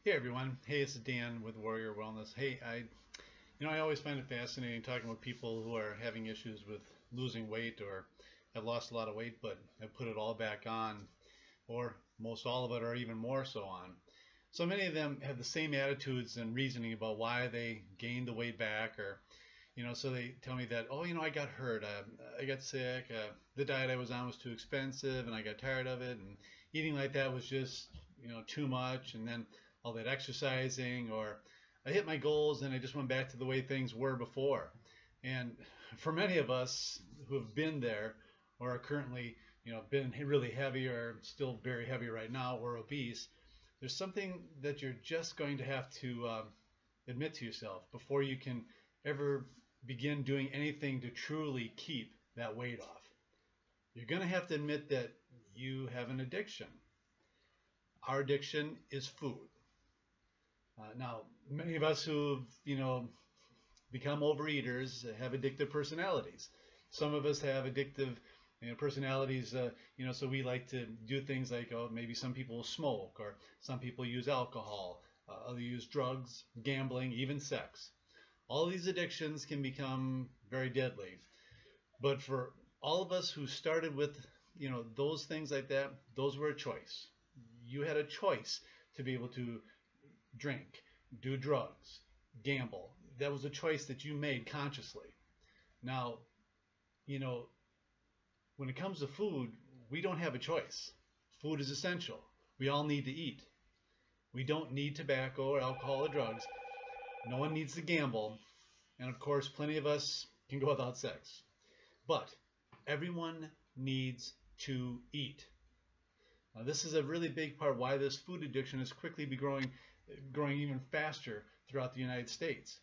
Hey everyone. Hey, it's Dan with Warrior Wellness. Hey, I always find it fascinating talking with people who are having issues with losing weight or have lost a lot of weight but have put it all back on, or most all of it, or even more so on. So many of them have the same attitudes and reasoning about why they gained the weight back, or so they tell me that, oh, I got hurt, I got sick, the diet I was on was too expensive, and I got tired of it, and eating like that was just, too much, and then all that exercising, or I hit my goals and I just went back to the way things were before. And for many of us who have been there or are currently, been really heavy or still very heavy right now or obese, there's something that you're just going to have to admit to yourself before you can ever begin doing anything to truly keep that weight off. You're going to have to admit that you have an addiction. Our addiction is food. Now, many of us who've, become overeaters have addictive personalities. Some of us have addictive, personalities, so we like to do things like, oh, maybe some people smoke, or some people use alcohol, others use drugs, gambling, even sex. All these addictions can become very deadly. But for all of us who started with, those things like that, those were a choice. You had a choice to be able to drink, do drugs, gamble. That was a choice that you made consciously. Now, when it comes to food, we don't have a choice. Food is essential. We all need to eat. We don't need tobacco or alcohol or drugs. No one needs to gamble. And of course, plenty of us can go without sex. But everyone needs to eat. Now, this is a really big part why this food addiction is quickly growing even faster throughout the United States.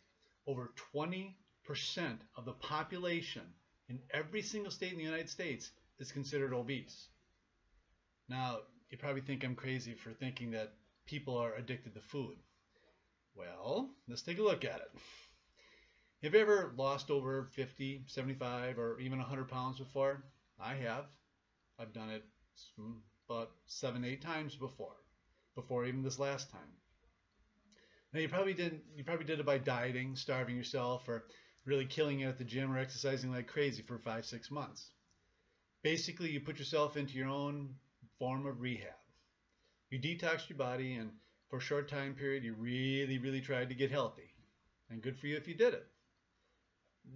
Over 20% of the population in every single state in the United States is considered obese. Now, you probably think I'm crazy for thinking that people are addicted to food. Well, let's take a look at it. Have you ever lost over 50, 75, or even 100 pounds before? I have. I've done it about 7, 8 times before even this last time. Now you probably did it by dieting, starving yourself, or really killing it at the gym or exercising like crazy for 5, 6 months. Basically, you put yourself into your own form of rehab. You detoxed your body, and for a short time period, you really, really tried to get healthy. And good for you if you did it.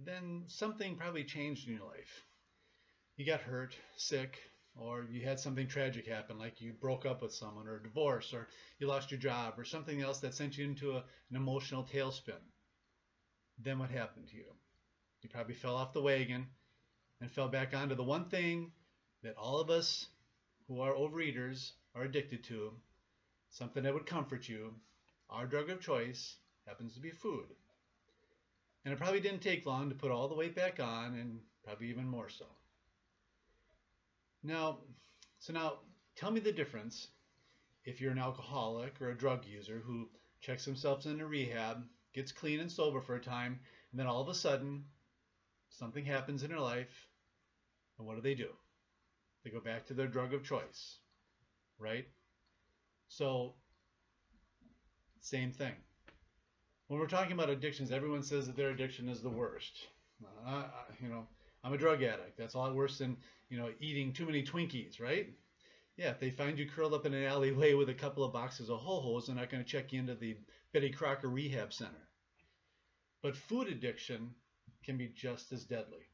Then something probably changed in your life. You got hurt, sick, or you had something tragic happen, like you broke up with someone, or a divorce, or you lost your job, or something else that sent you into an emotional tailspin. Then what happened to you? You probably fell off the wagon and fell back onto the one thing that all of us who are overeaters are addicted to, something that would comfort you. Our drug of choice happens to be food. And it probably didn't take long to put all the weight back on, and probably even more so. Now, tell me the difference if you're an alcoholic or a drug user who checks themselves into rehab, gets clean and sober for a time, and then all of a sudden something happens in their life, and what do? They go back to their drug of choice, right? So, same thing. When we're talking about addictions, everyone says that their addiction is the worst. I'm a drug addict. That's a lot worse than, eating too many Twinkies, right? Yeah, if they find you curled up in an alleyway with a couple of boxes of Ho-Hos, they're not going to check you into the Betty Crocker Rehab Center. But food addiction can be just as deadly,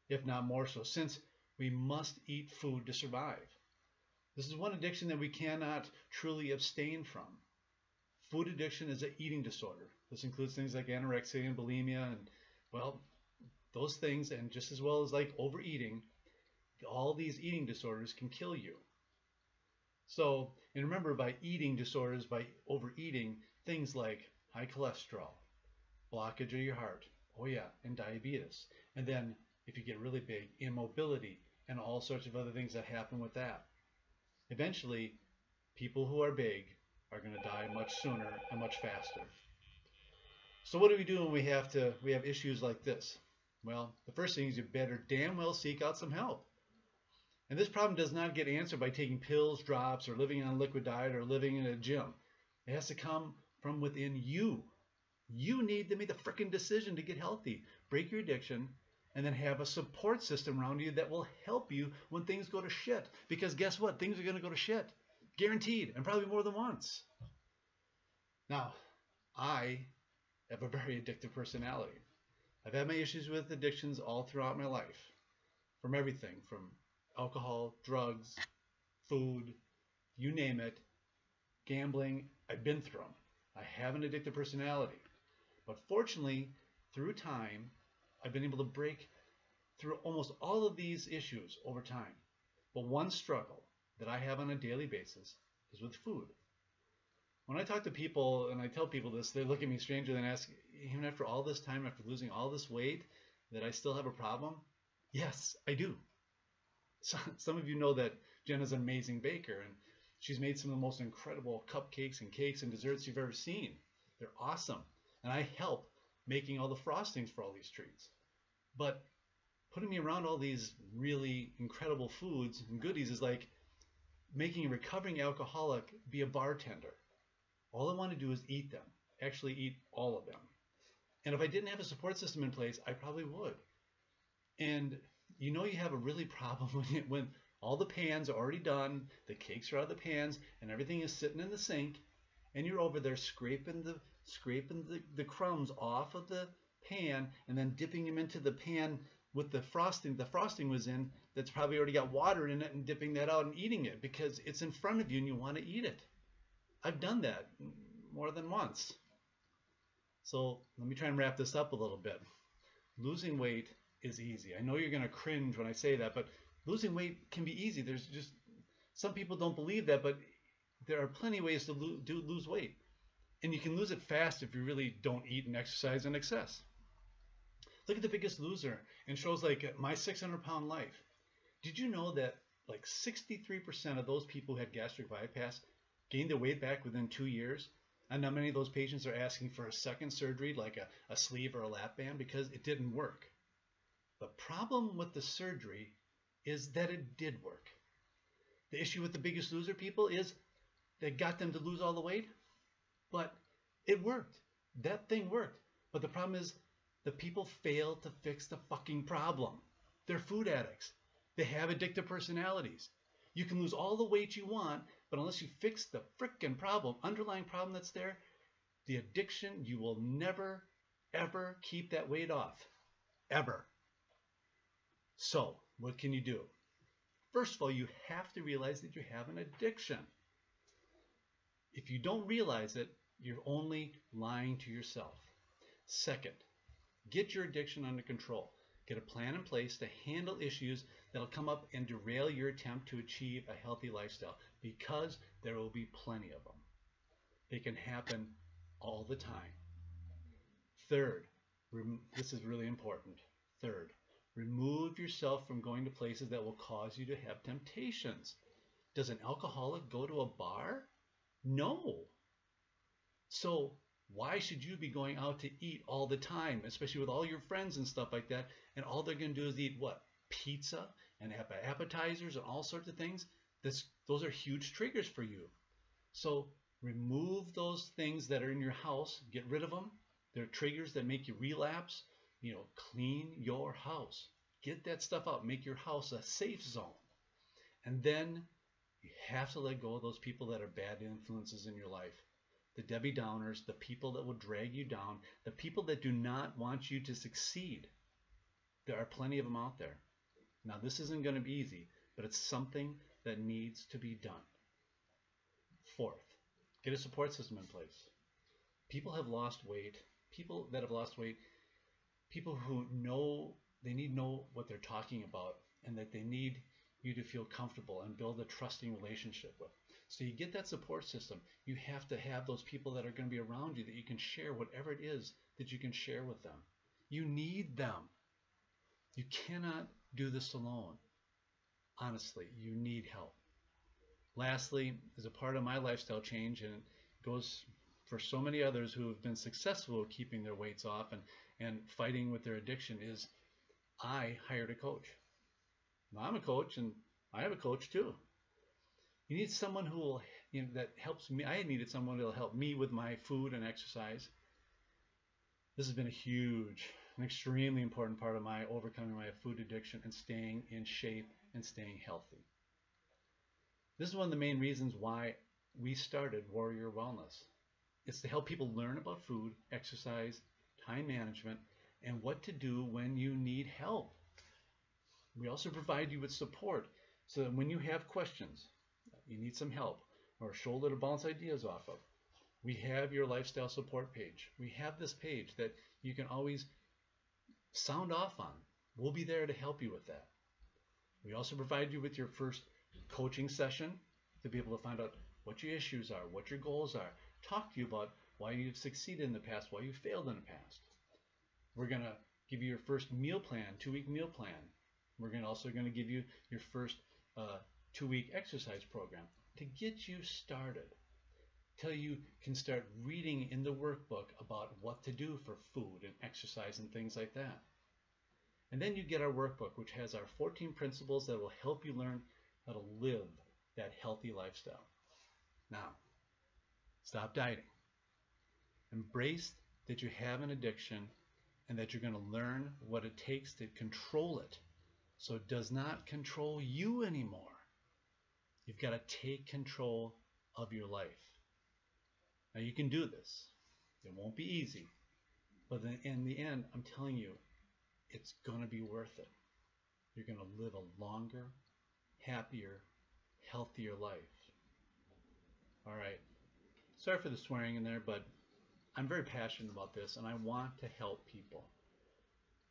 if not more so, since we must eat food to survive. This is one addiction that we cannot truly abstain from. Food addiction is an eating disorder. This includes things like anorexia and bulimia, and, well, those things, and just as well as like overeating, all these eating disorders can kill you. So, and remember, by eating disorders, by overeating, things like high cholesterol, blockage of your heart, oh yeah, and diabetes. And then if you get really big, immobility, and all sorts of other things that happen with that. Eventually, people who are big are going to die much sooner and much faster. So what do we do when we have issues like this? Well, the first thing is you better damn well seek out some help. And this problem does not get answered by taking pills, drops, or living on a liquid diet, or living in a gym. It has to come from within you. You need to make the freaking decision to get healthy, break your addiction, and then have a support system around you that will help you when things go to shit. Because guess what? Things are going to go to shit. Guaranteed, and probably more than once. Now, I have a very addictive personality. I've had my issues with addictions all throughout my life. From everything, from alcohol, drugs, food, you name it, gambling, I've been through them. I have an addictive personality. But fortunately, through time, I've been able to break through almost all of these issues over time. But one struggle that I have on a daily basis is with food. When I talk to people and I tell people this, they look at me strangely and ask, even after all this time, after losing all this weight, that I still have a problem? Yes, I do. So, some of you know that Jen is an amazing baker, and she's made some of the most incredible cupcakes and cakes and desserts you've ever seen. They're awesome. And I help making all the frostings for all these treats. But putting me around all these really incredible foods and goodies is like making a recovering alcoholic be a bartender. All I want to do is eat them, actually eat all of them. And if I didn't have a support system in place, I probably would. And you know you have a really problem when all the pans are already done, the cakes are out of the pans, and everything is sitting in the sink, and you're over there scraping the crumbs off of the pan and then dipping them into the pan with the frosting was in, that's probably already got water in it, and dipping that out and eating it because it's in front of you and you want to eat it. I've done that more than once. So let me try and wrap this up a little bit. Losing weight is easy. I know you're going to cringe when I say that, but losing weight can be easy. There's just, some people don't believe that, but there are plenty of ways to lose weight. And you can lose it fast if you really don't eat and exercise in excess. Look at The Biggest Loser and shows like My 600-Pound Life. Did you know that like 63% of those people who had gastric bypass gained their weight back within 2 years? And now many of those patients are asking for a second surgery, like a sleeve or a lap band, because it didn't work. The problem with the surgery is that it did work. The issue with The Biggest Loser people is they got them to lose all the weight, but it worked. That thing worked. But the problem is the people fail to fix the fucking problem. They're food addicts. They have addictive personalities. You can lose all the weight you want, but unless you fix the frickin' problem, underlying problem that's there, the addiction, you will never, ever keep that weight off. Ever. So, what can you do? First of all, you have to realize that you have an addiction. If you don't realize it, you're only lying to yourself. Second, get your addiction under control. Get a plan in place to handle issues that'll come up and derail your attempt to achieve a healthy lifestyle, because there will be plenty of them. They can happen all the time. Third, this is really important. Third, remove yourself from going to places that will cause you to have temptations. Does an alcoholic go to a bar? No. So why should you be going out to eat all the time, especially with all your friends and stuff like that, and all they're going to do is eat what? Pizza and have appetizers and all sorts of things? Those are huge triggers for you. So remove those things that are in your house. Get rid of them. They're triggers that make you relapse. Clean your house. Get that stuff out. Make your house a safe zone. And then you have to let go of those people that are bad influences in your life. The Debbie Downers, the people that will drag you down, the people that do not want you to succeed. There are plenty of them out there. Now, this isn't going to be easy, but it's something that needs to be done. Fourth, get a support system in place. People have lost weight. People that have lost weight, people who know, they need to know what they're talking about, and that they need you to feel comfortable and build a trusting relationship with. So you get that support system. You have to have those people that are going to be around you that you can share whatever it is that you can share with them. You need them. You cannot do this alone. Honestly, you need help. Lastly, as a part of my lifestyle change, and it goes for so many others who have been successful at keeping their weights off and fighting with their addiction, is I hired a coach. Now, I'm a coach, and I have a coach too. You need someone who will that helps me. I needed someone that'll help me with my food and exercise. This has been a huge, an extremely important part of my overcoming my food addiction and staying in shape and staying healthy. This is one of the main reasons why we started Warrior Wellness. It's to help people learn about food, exercise, time management, and what to do when you need help. We also provide you with support so that when you have questions, you need some help, or a shoulder to bounce ideas off of, we have your lifestyle support page. We have this page that you can always sound off on. We'll be there to help you with that. We also provide you with your first coaching session to be able to find out what your issues are, what your goals are, talk to you about why you've succeeded in the past, why you failed in the past. We're going to give you your first meal plan, 2-week meal plan. We're also going to give you your first 2-week exercise program to get you started, till you can start reading in the workbook about what to do for food and exercise and things like that. And then you get our workbook, which has our 14 principles that will help you learn how to live that healthy lifestyle. Now, stop dieting. Embrace that you have an addiction and that you're going to learn what it takes to control it so it does not control you anymore. You've got to take control of your life. Now you can do this. It won't be easy, but in the end, I'm telling you, it's going to be worth it. You're going to live a longer, happier, healthier life. All right. Sorry for the swearing in there, but I'm very passionate about this, and I want to help people.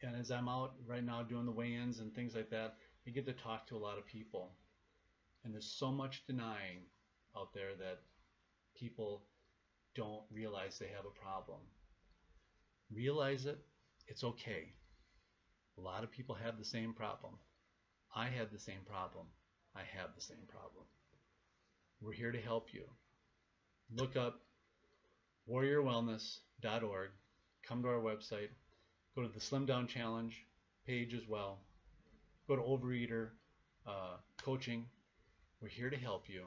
And as I'm out right now doing the weigh-ins and things like that, I get to talk to a lot of people. And there's so much denying out there that people don't realize they have a problem. Realize it. It's okay. A lot of people have the same problem. I had the same problem. I have the same problem. We're here to help you. Look up warriorwellness.org. Come to our website. Go to the Slim Down Challenge page as well. Go to Overeater Coaching. We're here to help you.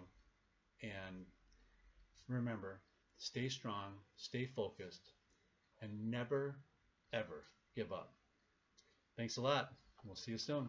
And remember, stay strong, stay focused, and never, ever give up. Thanks a lot. We'll see you soon.